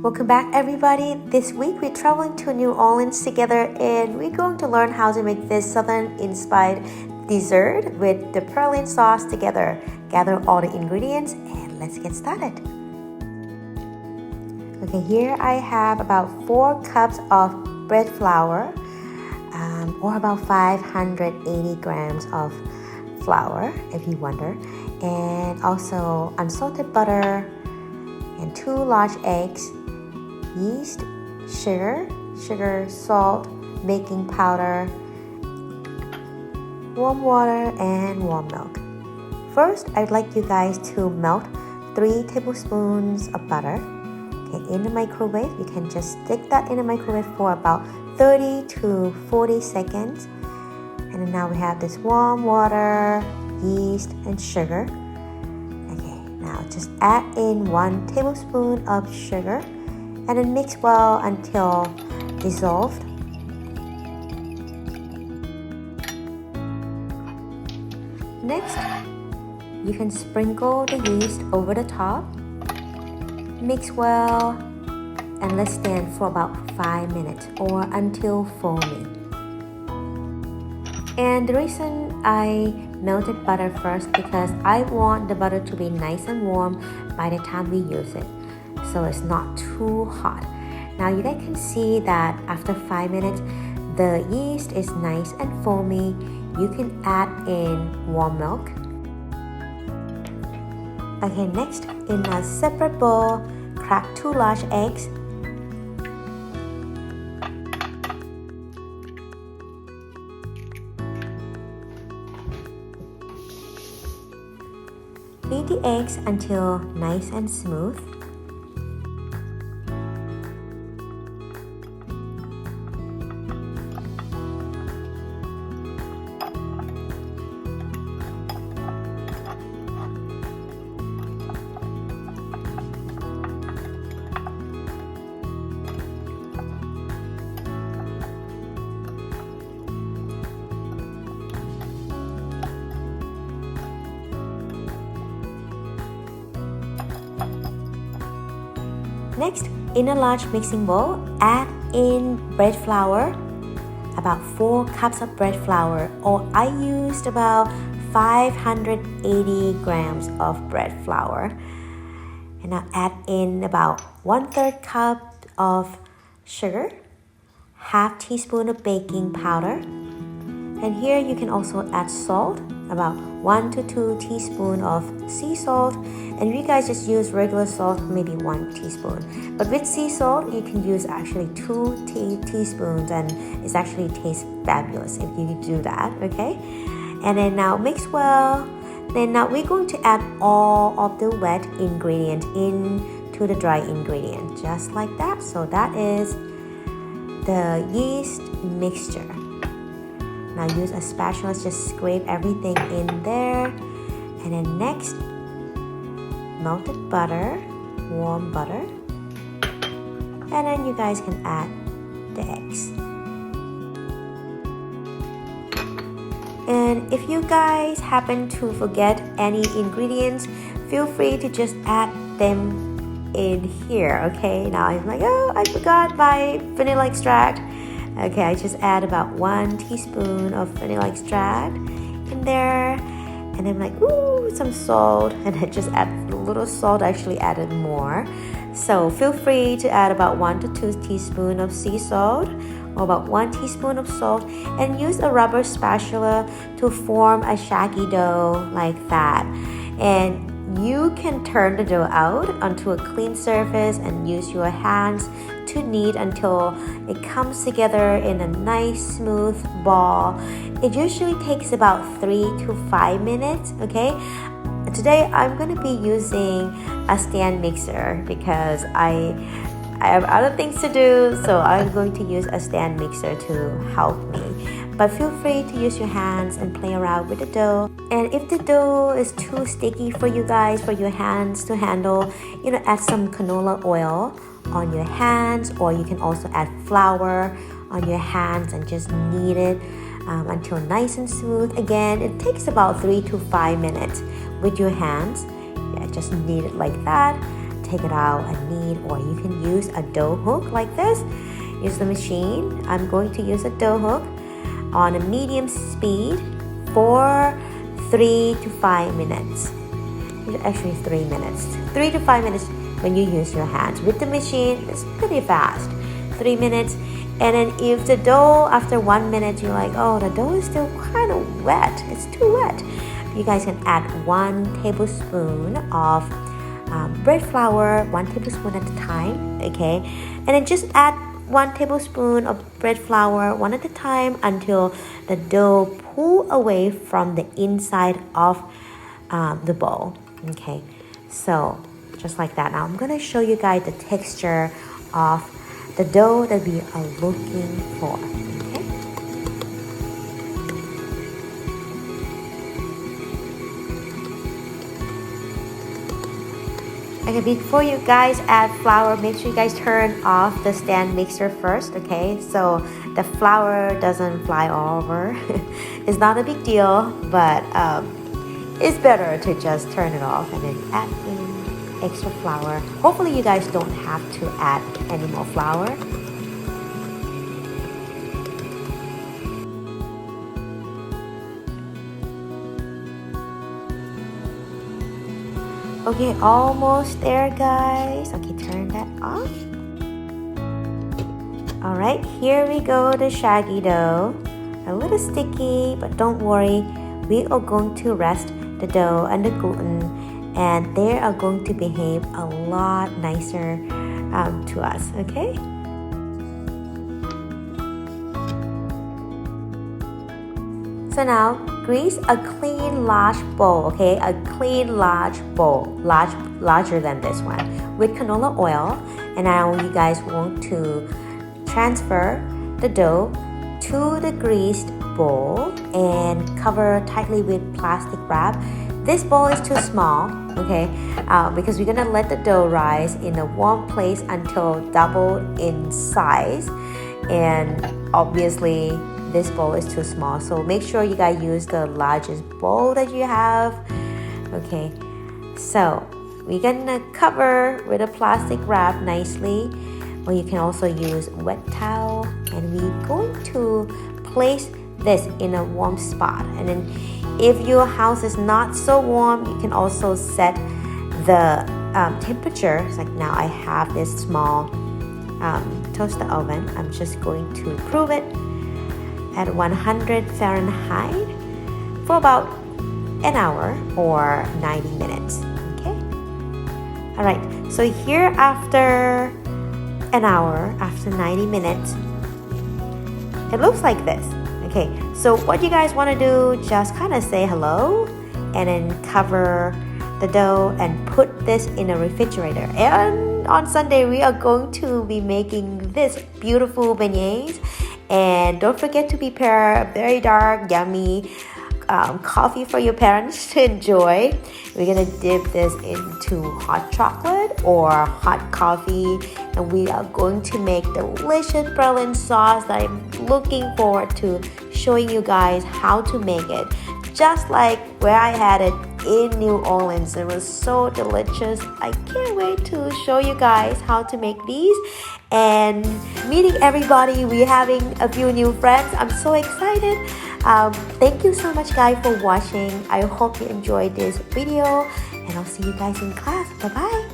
Welcome back everybody. This week we're traveling to New Orleans together and we're going to learn how to make this southern inspired dessert with the praline sauce together. Gather all the ingredients and let's get started. Okay, here I have about 4 cups of bread flour or about 580 grams of flour if you wonder, and also unsalted butter and 2 large eggs, yeast, sugar, salt, baking powder, warm water, and warm milk. First, I'd like you guys to melt 3 tablespoons of butter. Okay, in the microwave, you can just stick that in the microwave for about 30 to 40 seconds. And then now we have this warm water, yeast, and sugar. Okay, now just add in 1 tablespoon of sugar and then mix well until dissolved. Next, you can sprinkle the yeast over the top. Mix well and let stand for about 5 minutes or until foamy. And the reason I melted butter first because I want the butter to be nice and warm by the time we use it, so it's not too hot. Now you guys can see that after 5 minutes the yeast is nice and foamy. You can add in warm milk. Okay, next in a separate bowl, crack 2 large eggs. Beat the eggs until nice and smooth. Next, in a large mixing bowl, add in bread flour, about 4 cups of bread flour, or I used about 580 grams of bread flour. And now add in about 1/3 cup of sugar, half teaspoon of baking powder, and here you can also add salt, about 1 to 2 teaspoons of sea salt. And if you guys just use regular salt, maybe 1 teaspoon. But with sea salt, you can use actually 2 teaspoons and it actually tastes fabulous if you do that, okay? And then now mix well. Then now we're going to add all of the wet ingredient into the dry ingredient, just like that. So that is the yeast mixture. Now use a spatula, just scrape everything in there. And then next, melted butter, warm butter, and then you guys can add the eggs. And if you guys happen to forget any ingredients, feel free to just add them in here, okay? Now I'm like, oh, I forgot my vanilla extract. Okay, I just add about 1 teaspoon of vanilla extract in there. And I'm like, ooh, some salt, and I just add a little salt. I actually added more. So feel free to add about 1 to 2 teaspoons of sea salt or about 1 teaspoon of salt, and use a rubber spatula to form a shaggy dough like that. And you can turn the dough out onto a clean surface and use your hands to knead until it comes together in a nice smooth ball. It usually takes about 3 to 5 minutes, okay? Today I'm going to be using a stand mixer because I have other things to do, so I'm going to use a stand mixer to help me. But feel free to use your hands and play around with the dough. And if the dough is too sticky for you guys, for your hands to handle, add some canola oil on your hands, or you can also add flour on your hands and just knead it until nice and smooth. Again, it takes about 3 to 5 minutes with your hands. Yeah, just knead it like that. take it out and knead, or you can use a dough hook like this. Use the machine. I'm going to use a dough hook on a medium speed for 3 to 5 minutes. Actually 3 minutes. 3 to 5 minutes when you use your hands. With the machine, it's pretty fast. 3 minutes. And then if the dough, after 1 minute, you're like, oh, the dough is still kind of wet. It's too wet. You guys can add 1 tablespoon of bread flour, 1 tablespoon at a time, okay? And then just add 1 tablespoon of bread flour, 1 at a time, until the dough pull away from the inside of the bowl, okay? So just like that. Now I'm gonna show you guys the texture of the dough that we are looking for. Okay, before you guys add flour, make sure you guys turn off the stand mixer first, okay? So the flour doesn't fly all over. It's not a big deal, but it's better to just turn it off and then add in extra flour. Hopefully you guys don't have to add any more flour. Okay, almost there, guys. Okay, turn that off. Alright, here we go, the shaggy dough. A little sticky, but don't worry. We are going to rest the dough and the gluten, and they are going to behave a lot nicer to us, okay? So now, grease a clean large bowl, okay? A clean large bowl, larger than this one, with canola oil. And now you guys want to transfer the dough to the greased bowl and cover tightly with plastic wrap. This bowl is too small, okay? Because we're gonna let the dough rise in a warm place until double in size. And obviously, this bowl is too small, so make sure you guys use the largest bowl that you have. Okay, so we're gonna cover with a plastic wrap nicely, or you can also use wet towel, and we're going to place this in a warm spot. And then if your house is not so warm, you can also set the temperature. It's like now I have this small toaster oven. I'm just going to prove it at 100 Fahrenheit for about an hour or 90 minutes, okay? All right, so here after an hour, after 90 minutes, it looks like this, okay? So what you guys wanna do, just kind of say hello and then cover the dough and put this in a refrigerator. And on Sunday, we are going to be making this beautiful beignets. And don't forget to prepare a very dark, yummy coffee for your parents to enjoy. We're gonna dip this into hot chocolate or hot coffee, and we are going to make delicious praline sauce that I'm looking forward to showing you guys how to make it. Just like where I had it in New Orleans. It was so delicious. I can't wait to show you guys how to make these. And meeting everybody, we're having a few new friends. I'm so excited. Thank you so much guys for watching. I hope you enjoyed this video, and I'll see you guys in class. Bye bye.